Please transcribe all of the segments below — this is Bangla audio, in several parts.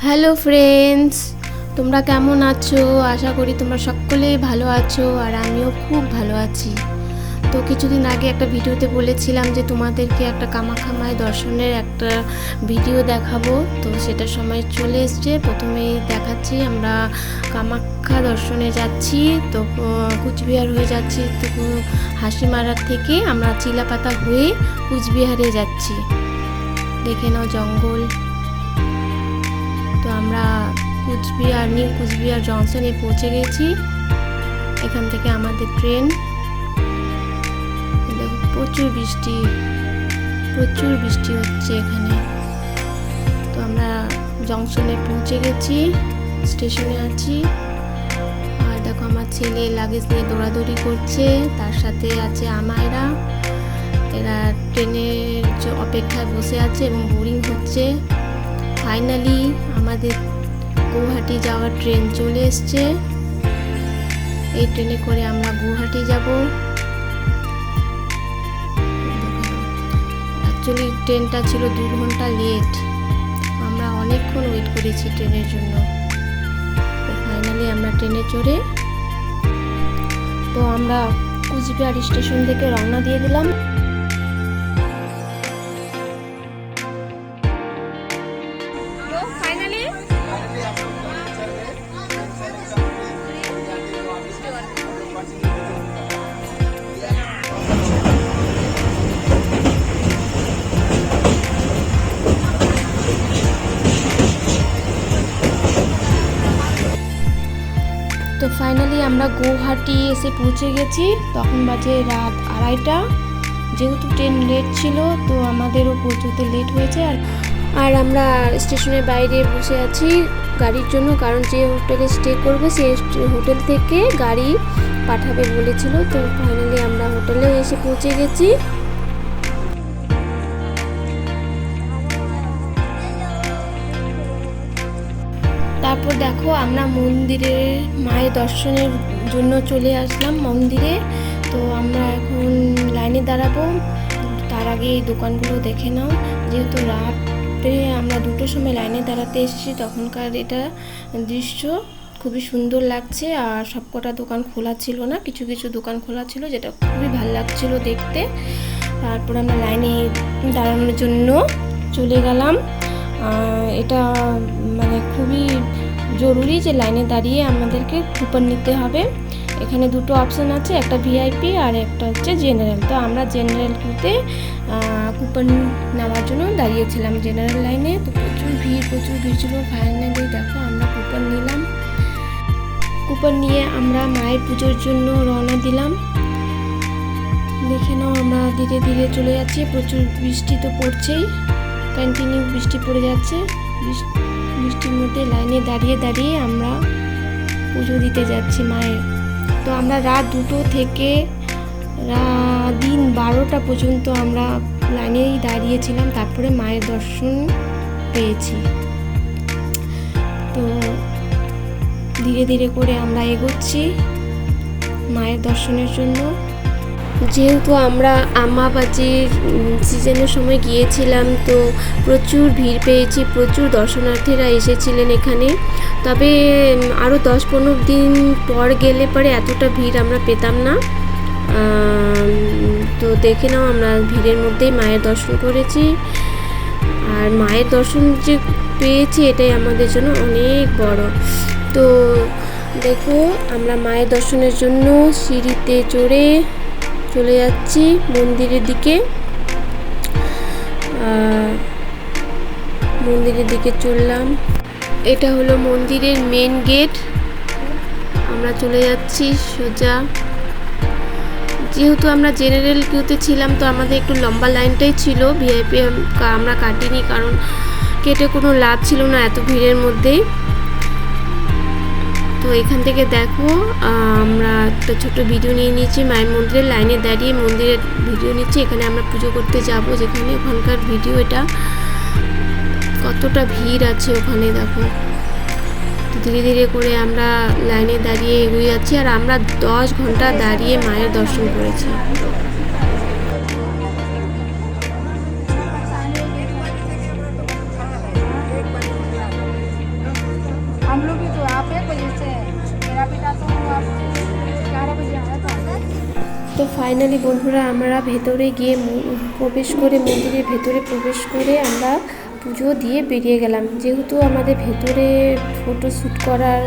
হ্যালো ফ্রেন্ডস, তোমরা কেমন আছো? আশা করি তোমরা সকলেই ভালো আছো আর আমিও খুব ভালো আছি। তো কিছুদিন আগে একটা ভিডিওতে বলেছিলাম যে তোমাদেরকে একটা কামাখ্যা মায়ের দর্শনের একটা ভিডিও দেখাবো। তো সেটার সময় চলে এসছে। প্রথমেই দেখাচ্ছি আমরা কামাখ্যা দর্শনে যাচ্ছি। তো কুচবিহার হয়ে যাচ্ছি। তো হাসিমারার থেকে আমরা চিলাপাতা হয়ে কুচবিহারে যাচ্ছি। দেখে নাও জঙ্গল। তো আমরা নিউ কুচবিহার জংশনে পৌঁছে গেছি। এখান থেকে আমাদের ট্রেন। দেখো প্রচুর বৃষ্টি হচ্ছে এখানে। তো আমরা জংশনে পৌঁছে গেছি, স্টেশনে আছি। আর দেখো আমার ছেলে লাগেজ নিয়ে দৌড়াদৌড়ি করছে, তার সাথে আছে আমায়রা। এরা ট্রেনের অপেক্ষায় বসে আছে এবং বোরিং হচ্ছে। ফাইনালি আমাদের গুয়াহাটি যাওয়ার ট্রেন চলে এসছে। এই ট্রেনে করে আমরা গুয়াহাটি যাব। অ্যাকচুয়ালি ট্রেনটা ছিল 2 ঘন্টা লেট। আমরা অনেকক্ষণ ওয়েট করেছি ট্রেনের জন্য। তো ফাইনালি আমরা ট্রেনে চড়ে তো আমরা কুচবিহার স্টেশন থেকে রওনা দিয়ে দিলাম। তো ফাইনালি আমরা গুয়াহাটি এসে পৌঁছে গেছি। তখন বাজে রাত 2:30। যেহেতু ট্রেন লেট ছিল তো আমাদেরও পৌঁছতে লেট হয়েছে। আর আমরা স্টেশনের বাইরে বসে আছি গাড়ির জন্য, কারণ যে হোটেলে স্টে করবো সেই হোটেল থেকে গাড়ি পাঠাবে বলেছিল। তো ফাইনালি আমরা হোটেলেও এসে পৌঁছে গেছি। তারপর দেখো আমরা মন্দিরে মায়ের দর্শনের জন্য চলে আসলাম মন্দিরে। তো আমরা এখন লাইনে দাঁড়াবো। তার আগে এই দোকানগুলো দেখে নাও। যেহেতু রাতে আমরা 2টোর সময় লাইনে দাঁড়াতে এসেছি, তখনকার এটা দৃশ্য খুবই সুন্দর লাগছে। আর সবকটা দোকান খোলা ছিল না, কিছু কিছু দোকান খোলা ছিল, যেটা খুবই ভালো লাগছিল দেখতে। তারপর আমরা লাইনে দাঁড়ানোর জন্য চলে গেলাম। এটা মানে খুবই জরুরি যে লাইনে দাঁড়িয়ে আমাদেরকে কুপন নিতে হবে। এখানে 2টো অপশান আছে, একটা ভিআইপি আর একটা হচ্ছে জেনারেল। তো আমরা জেনারেল কিউতে কুপন নেওয়ার জন্য দাঁড়িয়েছিলাম জেনারেল লাইনে। তো প্রচুর ভিড় ছিল। ফাইনালি দেখো আমরা কুপন নিলাম। কুপন নিয়ে আমরা মায়ের পুজোর জন্য রওনা দিলাম। দেখে নাও আমরা ধীরে ধীরে চলে যাচ্ছি। প্রচুর বৃষ্টি তো পড়ছেই, কন্টিনিউ বৃষ্টি পড়ে যাচ্ছে। বৃষ্টির মধ্যে লাইনে দাঁড়িয়ে দাঁড়িয়ে আমরা পুজো দিতে যাচ্ছি মায়ের। তো আমরা রাত 2টো থেকে দিন 12টা পর্যন্ত আমরা লাইনেই দাঁড়িয়েছিলাম। তারপরে মায়ের দর্শন পেয়েছি। তো ধীরে ধীরে করে আমরা এগোচ্ছি মায়ের দর্শনের জন্য। যেহেতু আমরা আমাবাজির সিজনের সময় গিয়েছিলাম, তো প্রচুর ভিড় পেয়েছি, প্রচুর দর্শনার্থীরা এসেছিলেন এখানে। তবে আরও 10-15 দিন পর গেলে পরে এতটা ভিড় আমরা পেতাম না। তো দেখে নাও আমরা ভিড়ের মধ্যেই মায়ের দর্শন করেছি। আর মায়ের দর্শন যে পেয়েছি এটাই আমাদের জন্য অনেক বড়। তো দেখো আমরা মায়ের দর্শনের জন্য সিঁড়িতে চড়ে চলে যাচ্ছি মন্দিরের দিকে চললাম। এটা হলো মন্দিরের মেন গেট। আমরা চলে যাচ্ছি সোজা। যেহেতু আমরা জেনারেল কিউতে ছিলাম তো আমাদের একটু লম্বা লাইনটাই ছিল। ভিআইপি আমরা কাটিনি, কারণ কেটে কোনো লাভ ছিল না এত ভিড়ের মধ্যেই। তো এখান থেকে দেখো আমরা একটা ছোট ভিডিও নিয়ে নিয়েছি মায়ের মন্দিরের লাইনে দাঁড়িয়ে মন্দিরের ভিডিও নিচ্ছি। এখানে আমরা পুজো করতে যাব, যেখানে ওখানকার ভিডিও। এটা কতটা ভিড় আছে ওখানে দেখো। ধীরে ধীরে করে আমরা লাইনে দাঁড়িয়ে এগিয়ে যাচ্ছি। আর আমরা 10 ঘন্টা দাঁড়িয়ে মায়ের দর্শন করেছি। তো ফাইনালি বন্ধুরা আমরা ভেতরে গিয়ে প্রবেশ করে মন্দিরের ভেতরে প্রবেশ করে আমরা পুজো দিয়ে বেরিয়ে গেলাম। যেহেতু আমাদের ভেতরে ফটো শ্যুট করার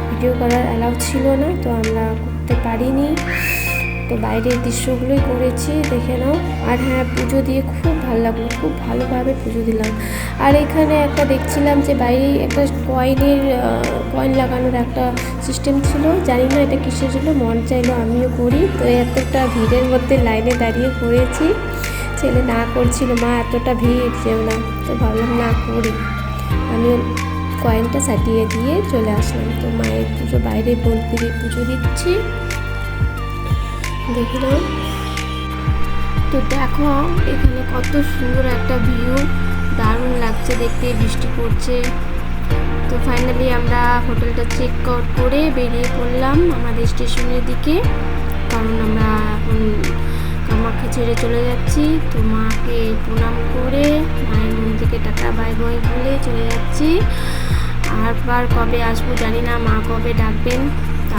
ভিডিও করার অ্যালাউ ছিল না, তো আমরা করতে পারিনি। তো বাইরের দৃশ্যগুলোই করেছি, দেখে নাও। আর হ্যাঁ, পুজো দিয়ে খুব ভালো লাগলো, খুব ভালোভাবে পুজো দিলাম। আর এখানে একটা দেখছিলাম যে বাইরে একটা কয়েন লাগানোর একটা সিস্টেম ছিল, জানি না এটা কিসের জন্য, মন চাইলো আমিও করি। তো এতটা ভিড়ের মধ্যে লাইনে দাঁড়িয়ে করেছি, ছেলে না করছিল, মা এতটা ভিড় যেও না, তো ভাবলাম না করি। আমিও কয়েনটা সাটিয়ে দিয়ে চলে আসলাম। তো মায়ের পুজো বাইরে মন্দিরে পুজো দিচ্ছি, দেখলাম। তো দেখো এখানে কত সুন্দর একটা ভিউ, দারুণ লাগছে দেখতে, বৃষ্টি পড়ছে। তো ফাইনালি আমরা হোটেলটা চেক আউট করে বেরিয়ে পড়লাম আমাদের স্টেশনের দিকে, কারণ আমরা এখন কামাখ্যা ছেড়ে চলে যাচ্ছি। তো মাকে প্রণাম করে মায়ের মন্দিরকে টাটা বাই বাই বলে চলে যাচ্ছি। আর কবে আসবো জানি না, মা কবে ডাকবেন,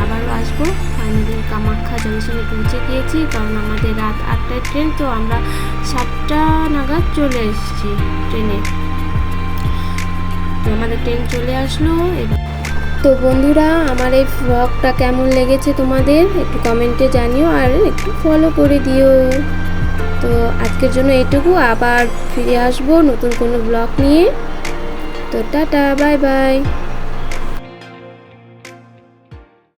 আবারও আসবো। ফাইনালি কামাখ্যা জংশনে পৌঁছে গিয়েছি, কারণ আমাদের রাত 8টায় ট্রেন, তো আমরা 7টা নাগাদ চলে এসেছি ট্রেনে। তো আমাদের ট্রেন চলে আসলো এবার। তো বন্ধুরা, আমার এই ব্লগটা কেমন লেগেছে তোমাদের একটু কমেন্টে জানিও, আর একটু ফলো করে দিও। তো আজকের জন্য এটুকু, আবার ফিরে আসবো নতুন কোনো ব্লগ নিয়ে। তো টাটা বাই বাই।